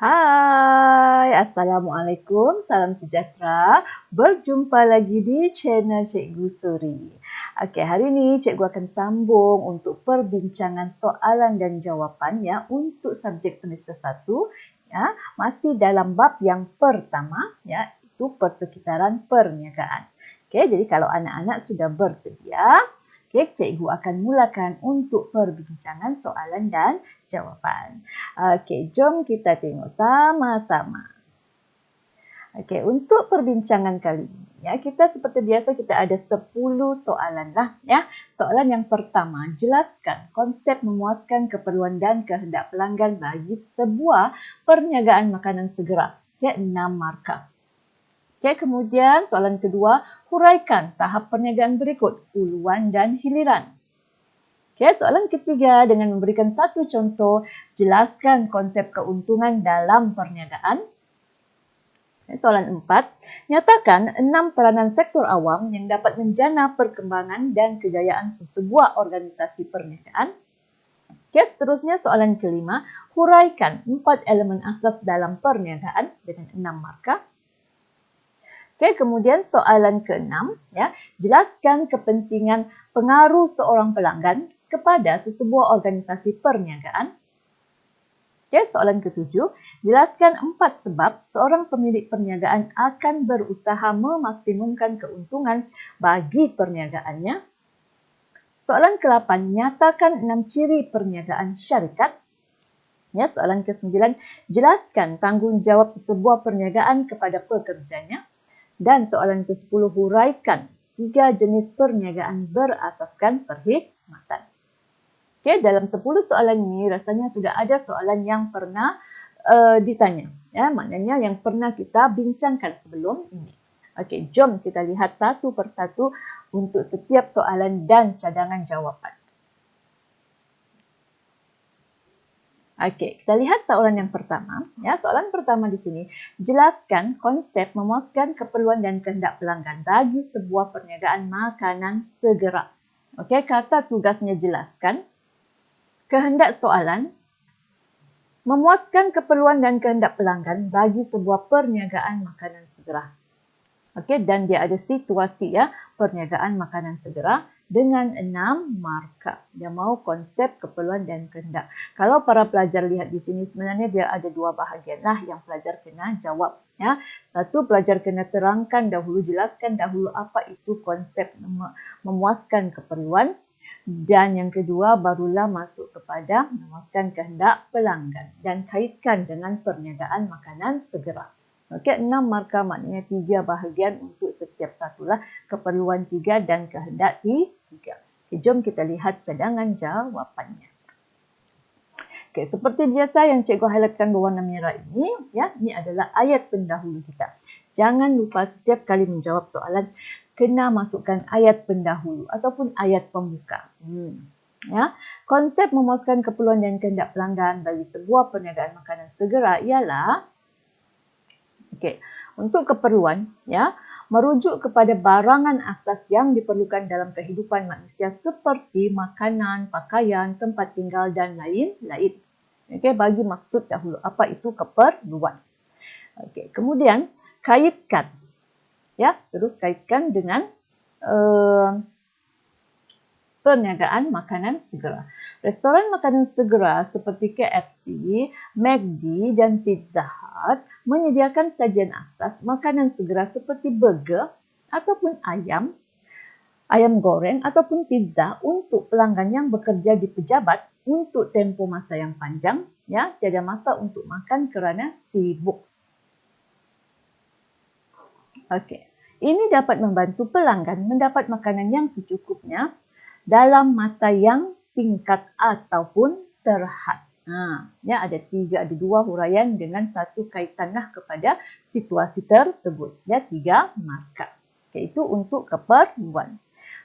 Hai, Assalamualaikum, salam sejahtera. Berjumpa lagi di channel Cikgu Suri. Okey, hari ini Cikgu akan sambung untuk perbincangan soalan dan jawapan ya untuk subjek semester 1 ya, masih dalam bab yang pertama ya, itu persekitaran perniagaan. Okey, jadi kalau anak-anak sudah bersedia, okey, Cikgu akan mulakan untuk perbincangan soalan dan jawapan. Okey, jom kita tengok sama-sama. Okey, untuk perbincangan kali ini, ya, kita seperti biasa kita ada 10 soalan lah, ya. Soalan yang pertama, jelaskan konsep memuaskan keperluan dan kehendak pelanggan bagi sebuah perniagaan makanan segera. Okey, 6 markah. Okey, kemudian soalan kedua, huraikan tahap perniagaan berikut, huluan dan hiliran. Okay, soalan ketiga, dengan memberikan satu contoh, jelaskan konsep keuntungan dalam perniagaan. Okay, soalan 4, nyatakan 6 peranan sektor awam yang dapat menjana perkembangan dan kejayaan sesebuah organisasi perniagaan. Okay, seterusnya soalan kelima, huraikan 4 elemen asas dalam perniagaan dengan 6 markah. Okay, kemudian soalan ke-6, ya, jelaskan kepentingan pengaruh seorang pelanggan kepada sesebuah organisasi perniagaan. Okay, soalan ke-7, jelaskan 4 sebab seorang pemilik perniagaan akan berusaha memaksimumkan keuntungan bagi perniagaannya. Soalan ke-8, nyatakan 6 ciri perniagaan syarikat. Ya, soalan ke-9, jelaskan tanggungjawab sesebuah perniagaan kepada pekerjanya. Dan soalan ke-10, huraikan 3 jenis perniagaan berasaskan perkhidmatan. Okey, dalam 10 soalan ini rasanya sudah ada soalan yang pernah ditanya. Ya, maknanya yang pernah kita bincangkan sebelum ini. Okey, jom kita lihat satu persatu untuk setiap soalan dan cadangan jawapan. Okey, kita lihat soalan yang pertama. Ya, soalan pertama di sini, jelaskan konsep memuaskan keperluan dan kehendak pelanggan bagi sebuah perniagaan makanan segera. Okey, kata tugasnya jelaskan. Kehendak soalan, memuaskan keperluan dan kehendak pelanggan bagi sebuah perniagaan makanan segera. Okey, dan dia ada situasi ya, perniagaan makanan segera dengan 6 markah. Dia mau konsep, keperluan dan kehendak. Kalau para pelajar lihat di sini, sebenarnya dia ada 2 bahagian lah yang pelajar kena jawab. Ya. Satu, pelajar kena terangkan dahulu, jelaskan dahulu apa itu konsep memuaskan keperluan. Dan yang kedua, barulah masuk kepada memuaskan kehendak pelanggan dan kaitkan dengan perniagaan makanan segera. Okey, 6 markah maknanya 3 bahagian untuk setiap satulah, keperluan 3 dan kehendak 3. Okay, jom kita lihat cadangan jawapannya. Okey, seperti biasa yang cikgu highlightkan berwarna merah ini, ya, ini adalah ayat pendahulu kita. Jangan lupa setiap kali menjawab soalan, kena masukkan ayat pendahulu ataupun ayat pembuka. Ya, konsep memuaskan keperluan dan kehendak pelanggan bagi sebuah perniagaan makanan segera ialah, okey, untuk keperluan, ya, merujuk kepada barangan asas yang diperlukan dalam kehidupan manusia seperti makanan, pakaian, tempat tinggal dan lain-lain. Okey, bagi maksud dahulu apa itu keperluan. Okey, kemudian kaitkan, ya, terus kaitkan dengan perniagaan makanan segera. Restoran makanan segera seperti KFC, McD dan Pizza Hut menyediakan sajian asas makanan segera seperti burger ataupun ayam goreng ataupun pizza untuk pelanggan yang bekerja di pejabat untuk tempoh masa yang panjang, ya, tiada masa untuk makan kerana sibuk. Okey, ini dapat membantu pelanggan mendapat makanan yang secukupnya dalam masa yang singkat ataupun terhad. Ya, ada 2 huraian dengan satu kaitanlah kepada situasi tersebut. Ya, 3 markah. Okay, itu untuk keperluan.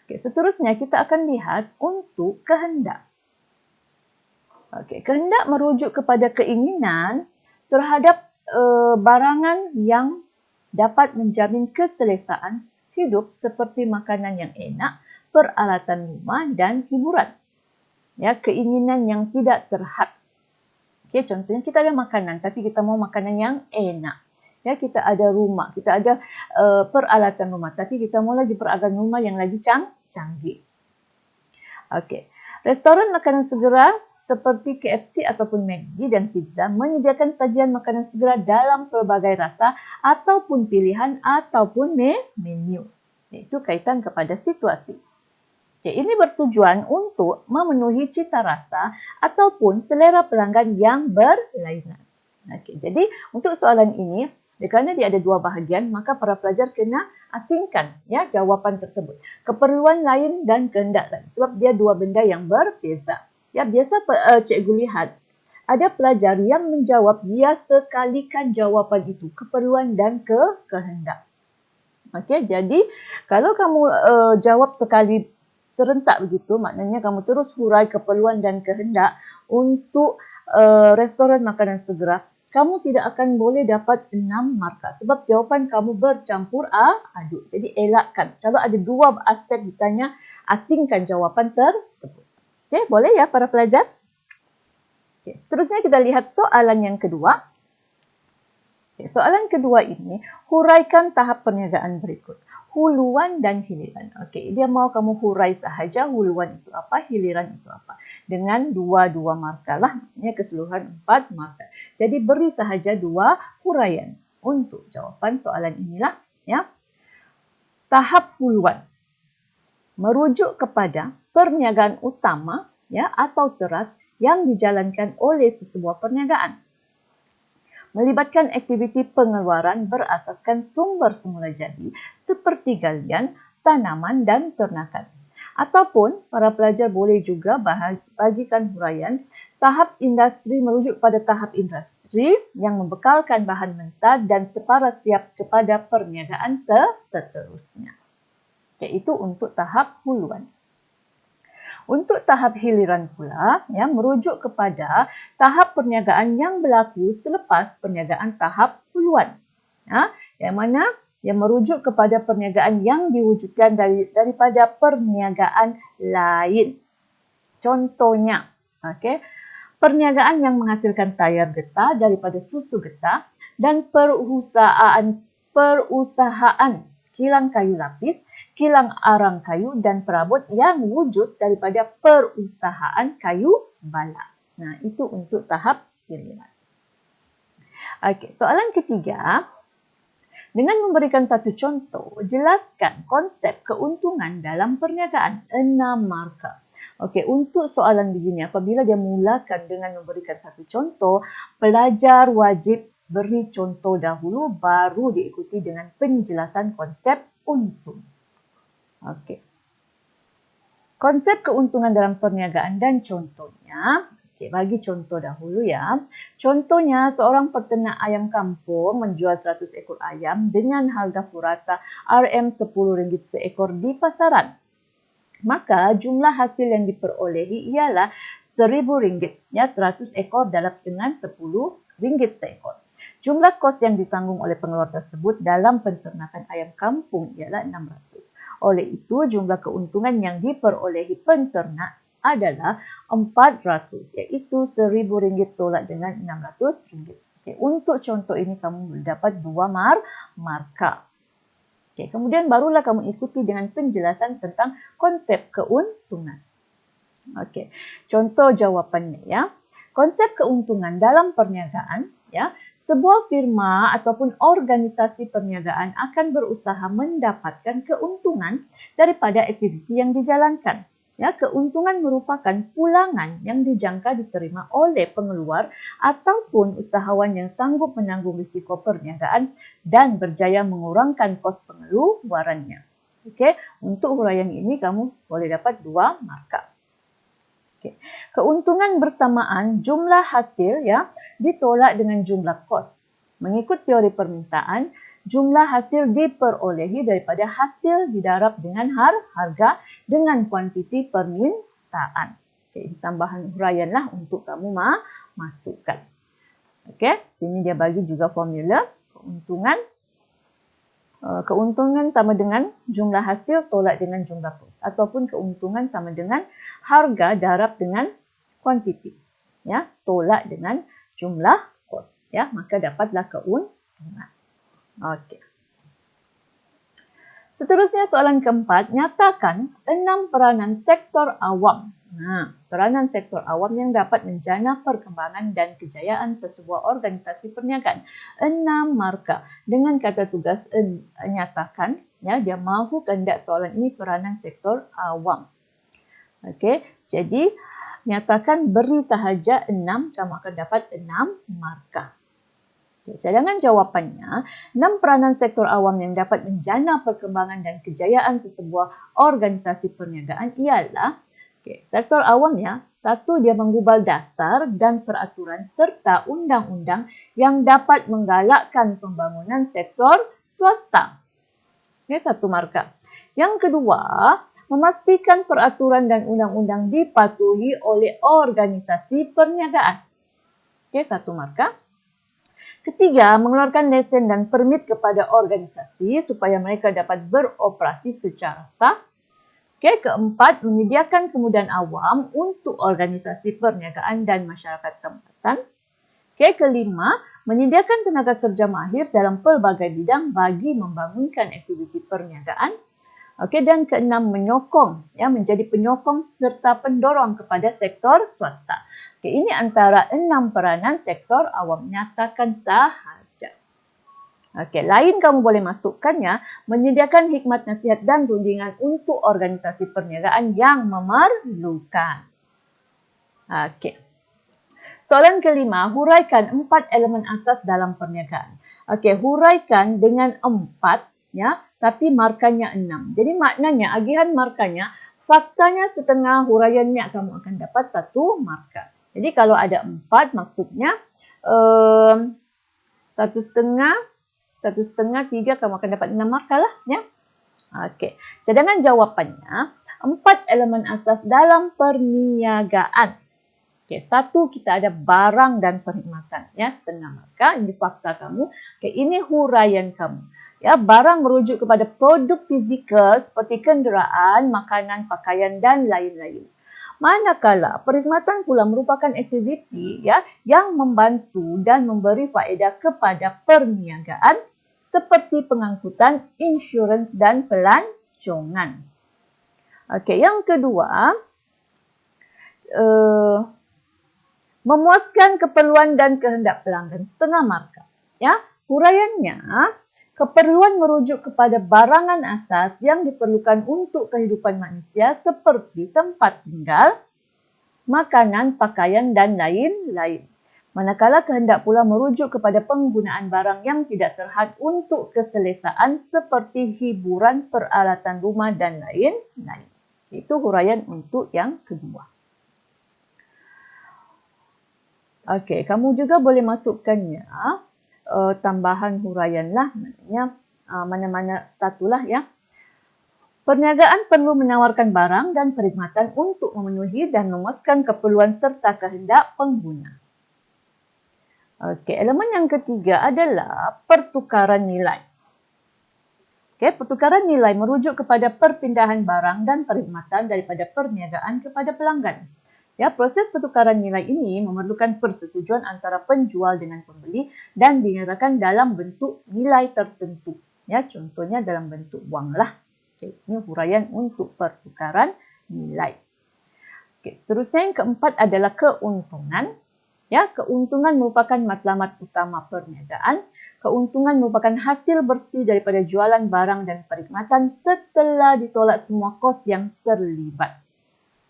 Okay, seterusnya kita akan lihat untuk kehendak. Okay, kehendak merujuk kepada keinginan terhadap barangan yang dapat menjamin keselesaan hidup seperti makanan yang enak, peralatan rumah dan hiburan. Ya, keinginan yang tidak terhad. Okay, contohnya kita ada makanan tapi kita mau makanan yang enak. Ya, kita ada rumah, kita ada peralatan rumah tapi kita mau lagi peralatan rumah yang lagi canggih. Okey. Restoran makanan segera seperti KFC ataupun McD dan pizza menyediakan sajian makanan segera dalam pelbagai rasa ataupun pilihan ataupun menu. Itu kaitan kepada situasi. Okay, ini bertujuan untuk memenuhi cita rasa ataupun selera pelanggan yang berlainan. Okay, jadi untuk soalan ini, kerana dia ada dua bahagian, maka para pelajar kena asingkan ya jawapan tersebut. Keperluan lain dan kehendak lain. Sebab dia dua benda yang berbeza. Ya, biasa cikgu lihat ada pelajar yang menjawab dia sekalikan jawapan itu, keperluan dan kehendak. Okey, jadi kalau kamu jawab sekali serentak begitu, maknanya kamu terus hurai keperluan dan kehendak untuk restoran makanan segera, kamu tidak akan boleh dapat 6 markah sebab jawapan kamu bercampur aduk. Jadi elakkan. Kalau ada dua aspek ditanya, asingkan jawapan tersebut. Okey, boleh ya para pelajar? Okay, seterusnya kita lihat soalan yang kedua. Okay, soalan kedua ini, huraikan tahap perniagaan berikut. Huluan dan hiliran. Okey, dia mau kamu hurai sahaja huluan itu apa, hiliran itu apa. Dengan dua markah lah, maknanya keseluruhan 4 markah. Jadi beri sahaja 2 huraian untuk jawapan soalan inilah. Ya. Tahap huluan merujuk kepada perniagaan utama ya atau teras yang dijalankan oleh sesebuah perniagaan. Melibatkan aktiviti pengeluaran berasaskan sumber semula jadi seperti galian, tanaman dan ternakan. Ataupun para pelajar boleh juga bagikan huraian tahap industri merujuk pada tahap industri yang membekalkan bahan mentah dan separa siap kepada perniagaan seterusnya. Iaitu untuk tahap huluan. Untuk tahap hiliran pula, ya, merujuk kepada tahap perniagaan yang berlaku selepas perniagaan tahap huluan. Ya, yang mana yang merujuk kepada perniagaan yang diwujudkan daripada perniagaan lain. Contohnya, okay, perniagaan yang menghasilkan tayar getah daripada susu getah dan perusahaan kilang kayu lapis, kilang arang kayu dan perabot yang wujud daripada perusahaan kayu balak. Nah, itu untuk tahap hiliran. Okey, soalan ketiga. Dengan memberikan satu contoh, jelaskan konsep keuntungan dalam perniagaan. 6 markah. Okey, untuk soalan begini, apabila dia mulakan dengan memberikan satu contoh, pelajar wajib beri contoh dahulu baru diikuti dengan penjelasan konsep untung. Okey. Konsep keuntungan dalam perniagaan dan contohnya. Okey, bagi contoh dahulu ya. Contohnya, seorang peternak ayam kampung menjual 100 ekor ayam dengan harga purata RM10 seekor di pasaran. Maka jumlah hasil yang diperolehi ialah RM1,000. Ya, 100 ekor dalam dengan RM10 seekor. Jumlah kos yang ditanggung oleh pengeluar tersebut dalam penternakan ayam kampung ialah 600. Oleh itu, jumlah keuntungan yang diperolehi penternak adalah 400, iaitu RM1,000 tolak dengan RM600. Okay, untuk contoh ini kamu dapat 2 markah. Okay, kemudian barulah kamu ikuti dengan penjelasan tentang konsep keuntungan. Okay, contoh jawapannya ya. Konsep keuntungan dalam perniagaan ya. Sebuah firma ataupun organisasi perniagaan akan berusaha mendapatkan keuntungan daripada aktiviti yang dijalankan. Ya, keuntungan merupakan pulangan yang dijangka diterima oleh pengeluar ataupun usahawan yang sanggup menanggung risiko perniagaan dan berjaya mengurangkan kos pengeluarannya. Okey, untuk huraian ini kamu boleh dapat 2 markah. Okay. Keuntungan bersamaan jumlah hasil ya ditolak dengan jumlah kos. Mengikut teori permintaan, jumlah hasil diperolehi daripada hasil didarab dengan harga dengan kuantiti permintaan. Okay, tambahan huraian lah untuk kamu masukkan. Okey, sini dia bagi juga formula keuntungan. Keuntungan sama dengan jumlah hasil tolak dengan jumlah kos ataupun keuntungan sama dengan harga darab dengan kuantiti ya tolak dengan jumlah kos. Ya, maka dapatlah keuntungan. Okey. Seterusnya soalan keempat, nyatakan 6 peranan sektor awam. Peranan sektor awam yang dapat menjana perkembangan dan kejayaan sesebuah organisasi perniagaan. 6 markah. Dengan kata tugas nyatakan, ya, dia mahu kehendak soalan ini peranan sektor awam. Okey, jadi nyatakan beri sahaja 6, kamu akan dapat 6 markah. Cadangan jawapannya, 6 peranan sektor awam yang dapat menjana perkembangan dan kejayaan sesebuah organisasi perniagaan ialah, sektor awam ya, 1, dia menggubal dasar dan peraturan serta undang-undang yang dapat menggalakkan pembangunan sektor swasta. Ini 1 markah. Yang kedua, memastikan peraturan dan undang-undang dipatuhi oleh organisasi perniagaan. 1 markah. Ketiga, mengeluarkan lesen dan permit kepada organisasi supaya mereka dapat beroperasi secara sah. Keempat, menyediakan kemudahan awam untuk organisasi perniagaan dan masyarakat tempatan. Kelima, menyediakan tenaga kerja mahir dalam pelbagai bidang bagi membangunkan aktiviti perniagaan. Dan keenam, menyokong, ya, menjadi penyokong serta pendorong kepada sektor swasta. Ini antara 6 peranan sektor awam. Nyatakan sahaja. Lain kamu boleh masukkannya, menyediakan hikmat nasihat dan rundingan untuk organisasi perniagaan yang memerlukan. Soalan kelima, huraikan 4 elemen asas dalam perniagaan. Huraikan dengan 4, ya, tapi markanya 6. Jadi maknanya, agihan markanya, faktanya setengah, huraiannya kamu akan dapat 1 markah. Jadi kalau ada 4, maksudnya 1,5, 3, kamu akan dapat 6 markah lah. Ya? Cadangan jawapannya, 4 elemen asas dalam perniagaan. 1, kita ada barang dan perkhidmatan. Ya, setengah markah. Ini fakta kamu. Ini huraian kamu. Ya, barang merujuk kepada produk fizikal seperti kenderaan, makanan, pakaian dan lain-lain. Manakala perkhidmatan pula merupakan aktiviti, ya, yang membantu dan memberi faedah kepada perniagaan seperti pengangkutan, insurans dan pelancongan. Yang kedua, memuaskan keperluan dan kehendak pelanggan, setengah markah. Ya, huraiannya, keperluan merujuk kepada barangan asas yang diperlukan untuk kehidupan manusia seperti tempat tinggal, makanan, pakaian dan lain-lain. Manakala kehendak pula merujuk kepada penggunaan barang yang tidak terhad untuk keselesaan seperti hiburan, peralatan rumah dan lain-lain. Itu huraian untuk yang kedua. Kamu juga boleh masukkannya tambahan huraian lah, maknanya mana-mana satulah ya. Perniagaan perlu menawarkan barang dan perkhidmatan untuk memenuhi dan memuaskan keperluan serta kehendak pengguna. Elemen yang ketiga adalah pertukaran nilai. Pertukaran nilai merujuk kepada perpindahan barang dan perkhidmatan daripada perniagaan kepada pelanggan. Ya, proses pertukaran nilai ini memerlukan persetujuan antara penjual dengan pembeli dan dinyatakan dalam bentuk nilai tertentu. Ya, contohnya dalam bentuk wang lah. Ini huraian untuk pertukaran nilai. Seterusnya yang keempat adalah keuntungan. Ya, keuntungan merupakan matlamat utama perniagaan. Keuntungan merupakan hasil bersih daripada jualan barang dan perkhidmatan setelah ditolak semua kos yang terlibat.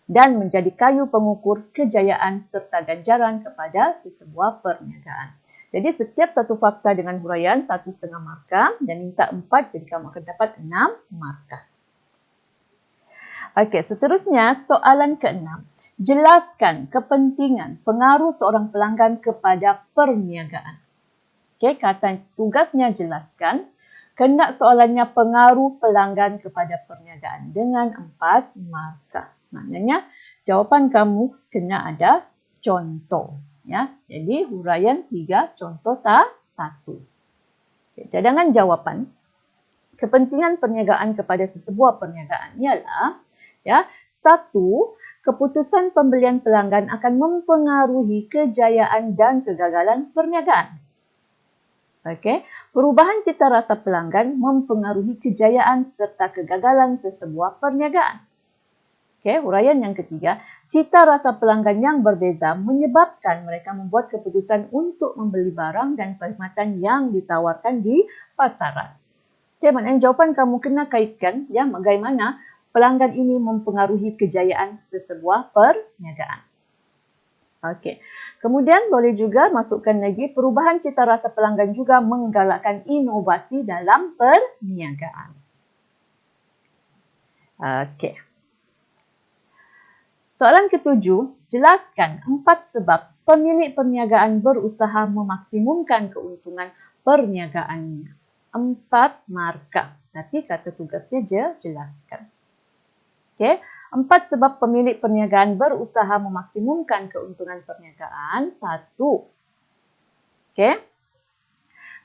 Dan menjadi kayu pengukur kejayaan serta ganjaran kepada sesebuah perniagaan. Jadi setiap satu fakta dengan huraian 1,5 markah dan minta 4, jadi kamu akan dapat 6 markah. Seterusnya soalan ke-6. Jelaskan kepentingan pengaruh seorang pelanggan kepada perniagaan. Kata tugasnya jelaskan. Kehendak soalannya pengaruh pelanggan kepada perniagaan dengan 4 markah. Maknanya jawapan kamu kena ada contoh. Ya, jadi huraian 3, contoh 1. Cadangan jawapan. Kepentingan perniagaan kepada sesebuah perniagaan ialah, ya, 1, keputusan pembelian pelanggan akan mempengaruhi kejayaan dan kegagalan perniagaan. Okey, perubahan cita rasa pelanggan mempengaruhi kejayaan serta kegagalan sesebuah perniagaan. Okey, huraian yang ketiga, cita rasa pelanggan yang berbeza menyebabkan mereka membuat keputusan untuk membeli barang dan perkhidmatan yang ditawarkan di pasaran. Okey, maknanya jawapan kamu kena kaitkan ya bagaimana pelanggan ini mempengaruhi kejayaan sesebuah perniagaan. Okey. Kemudian boleh juga masukkan lagi perubahan cita rasa pelanggan juga menggalakkan inovasi dalam perniagaan. Okey. Soalan ketujuh, jelaskan 4 sebab pemilik perniagaan berusaha memaksimumkan keuntungan perniagaannya. 4 markah. Tapi kata tugasnya jelaskan. Okey. 4 sebab pemilik perniagaan berusaha memaksimumkan keuntungan perniagaan. 1. Okey.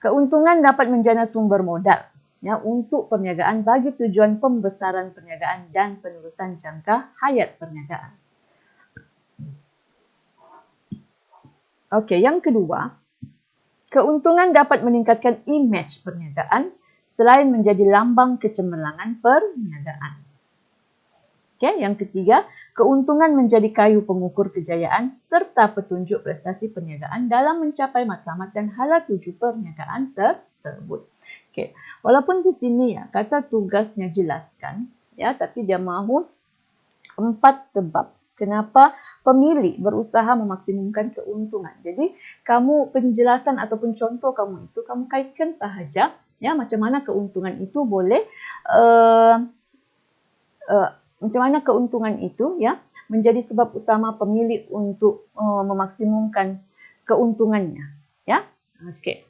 Keuntungan dapat menjana sumber modal ya untuk perniagaan bagi tujuan pembesaran perniagaan dan penerusan jangka hayat perniagaan. Okey, yang kedua, keuntungan dapat meningkatkan imej perniagaan selain menjadi lambang kecemerlangan perniagaan. Okey, yang ketiga, keuntungan menjadi kayu pengukur kejayaan serta petunjuk prestasi perniagaan dalam mencapai matlamat dan hala tuju perniagaan tersebut. Okey, walaupun di sini ya kata tugasnya jelaskan ya, tapi dia mahu 4 sebab kenapa pemilik berusaha memaksimumkan keuntungan. Jadi, kamu penjelasan ataupun contoh kamu itu kamu kaitkan sahaja ya macam mana keuntungan itu boleh macam mana keuntungan itu ya menjadi sebab utama pemilik untuk memaksimumkan keuntungannya ya. Okey.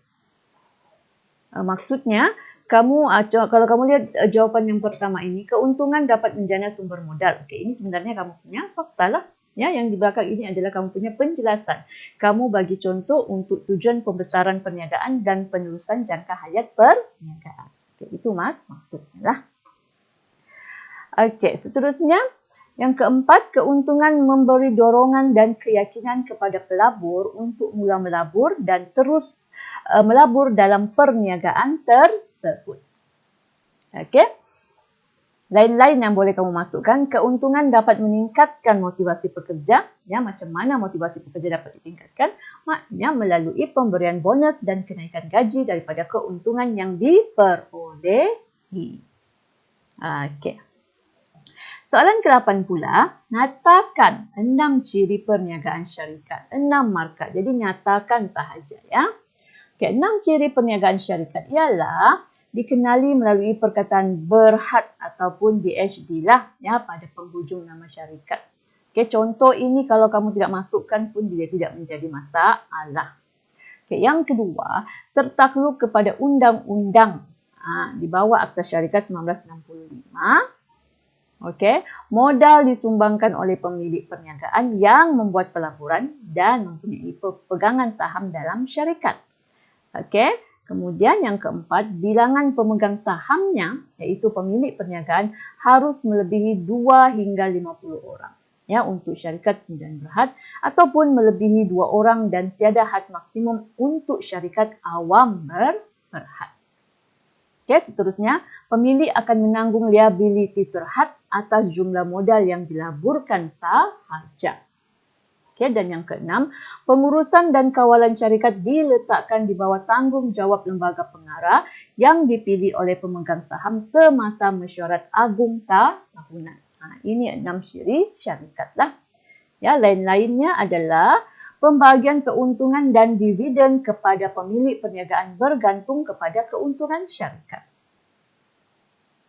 Maksudnya kamu kalau kamu lihat jawapan yang pertama ini, keuntungan dapat menjana sumber modal. Okey, ini sebenarnya kamu punya fakta lah. Ya, yang di belakang ini adalah kamu punya penjelasan. Kamu bagi contoh untuk tujuan pembesaran perniagaan dan penerusan jangka hayat perniagaan. Okey, itu maksudnya lah. Okey, seterusnya yang keempat, keuntungan memberi dorongan dan keyakinan kepada pelabur untuk mula melabur dan terus melabur dalam perniagaan tersebut. Okey. Lain-lain yang boleh kamu masukkan, keuntungan dapat meningkatkan motivasi pekerja. Ya, macam mana motivasi pekerja dapat ditingkatkan? Maknanya melalui pemberian bonus dan kenaikan gaji daripada keuntungan yang diperolehi. Okey. Soalan ke-8 pula, nyatakan 6 ciri perniagaan syarikat. 6 markah. Jadi nyatakan sahaja ya. Okey, 6 ciri perniagaan syarikat ialah dikenali melalui perkataan berhad ataupun BHD lah ya pada penghujung nama syarikat. Okey, contoh ini kalau kamu tidak masukkan pun dia tidak menjadi masalah. Okey, yang kedua, tertakluk kepada undang-undang di bawah Akta Syarikat 1965. Okey, modal disumbangkan oleh pemilik perniagaan yang membuat pelaburan dan mempunyai pegangan saham dalam syarikat. Okey, kemudian yang keempat, bilangan pemegang sahamnya iaitu pemilik perniagaan harus melebihi 2 hingga 50 orang. Ya, untuk syarikat 9 berhad ataupun melebihi 2 orang dan tiada had maksimum untuk syarikat awam berhad. Okey, seterusnya, pemilik akan menanggung liability terhad atas jumlah modal yang dilaburkan sahaja. Okey, dan yang keenam, pengurusan dan kawalan syarikat diletakkan di bawah tanggungjawab lembaga pengarah yang dipilih oleh pemegang saham semasa mesyuarat agung tahunan. Ini 6 ciri syarikat lah. Ya, lain-lainnya adalah pembahagian keuntungan dan dividen kepada pemilik perniagaan bergantung kepada keuntungan syarikat.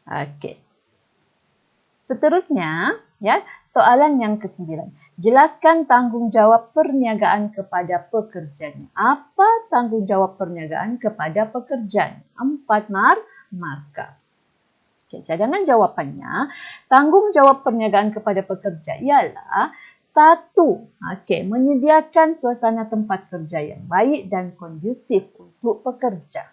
Okey. Seterusnya, ya, soalan yang ke-9. Jelaskan tanggungjawab perniagaan kepada pekerjanya. Apa tanggungjawab perniagaan kepada pekerjanya? 4 markah. Okey, cadangan jawapannya, tanggungjawab perniagaan kepada pekerja ialah 1. Okey, menyediakan suasana tempat kerja yang baik dan kondusif untuk pekerja.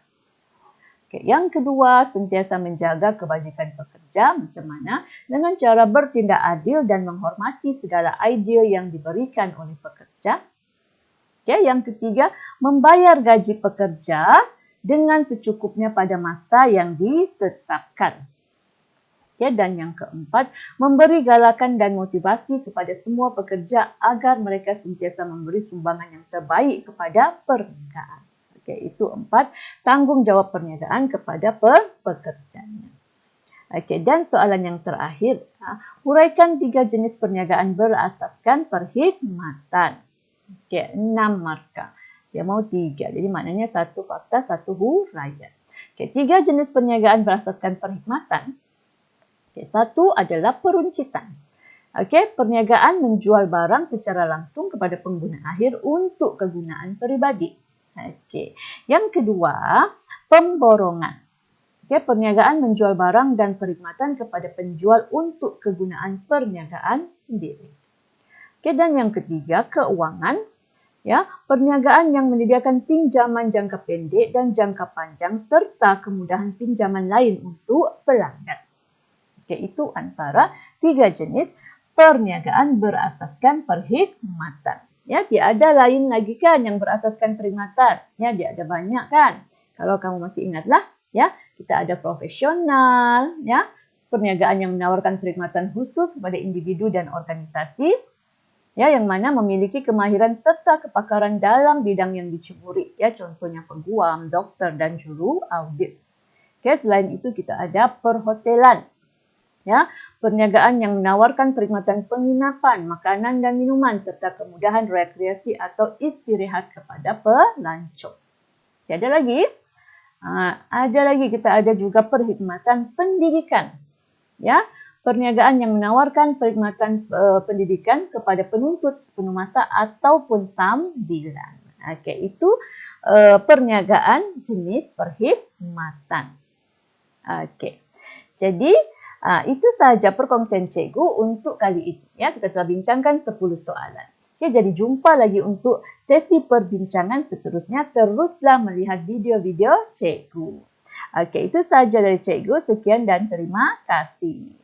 Okay. Yang kedua, sentiasa menjaga kebajikan pekerja. Macam mana? Dengan cara bertindak adil dan menghormati segala idea yang diberikan oleh pekerja. Okay. Yang ketiga, membayar gaji pekerja dengan secukupnya pada masa yang ditetapkan. Okay. Dan yang keempat, memberi galakan dan motivasi kepada semua pekerja agar mereka sentiasa memberi sumbangan yang terbaik kepada perniagaan. Okey, itu 4 tanggungjawab perniagaan kepada pekerjanya. Okey, dan soalan yang terakhir, huraikan 3 jenis perniagaan berasaskan perkhidmatan. Okey, 6 markah. Dia mau 3. Jadi maknanya 1 fakta, 1 huraian. Okey, 3 jenis perniagaan berasaskan perkhidmatan. Okey, 1 adalah peruncitan. Okey, perniagaan menjual barang secara langsung kepada pengguna akhir untuk kegunaan peribadi. Okey. Yang kedua, pemborongan. Okey, perniagaan menjual barang dan perkhidmatan kepada penjual untuk kegunaan perniagaan sendiri. Okey, dan yang ketiga, keuangan. Ya, perniagaan yang menyediakan pinjaman jangka pendek dan jangka panjang serta kemudahan pinjaman lain untuk pelanggan. Okey, itu antara 3 jenis perniagaan berasaskan perkhidmatan. Ya, dia ada lain lagi kan yang berasaskan perkhidmatan. Ya, dia ada banyak kan. Kalau kamu masih ingatlah, ya, kita ada profesional, ya, perniagaan yang menawarkan perkhidmatan khusus kepada individu dan organisasi, ya, yang mana memiliki kemahiran serta kepakaran dalam bidang yang diceburi, ya, contohnya peguam, dokter dan juru audit. Okay, selain itu kita ada perhotelan. Ya, perniagaan yang menawarkan perkhidmatan penginapan, makanan dan minuman serta kemudahan rekreasi atau istirahat kepada pelancong. Okay, ada lagi? Kita ada juga perkhidmatan pendidikan. Ya, perniagaan yang menawarkan perkhidmatan pendidikan kepada penuntut sepenuh masa ataupun sambilan. Okey, itu perniagaan jenis perkhidmatan. Okey. Jadi itu sahaja perkongsian cikgu untuk kali ini. Ya, kita telah bincangkan 10 soalan. Okay, jadi jumpa lagi untuk sesi perbincangan seterusnya. Teruslah melihat video-video cikgu. Okey, itu sahaja dari cikgu. Sekian dan terima kasih.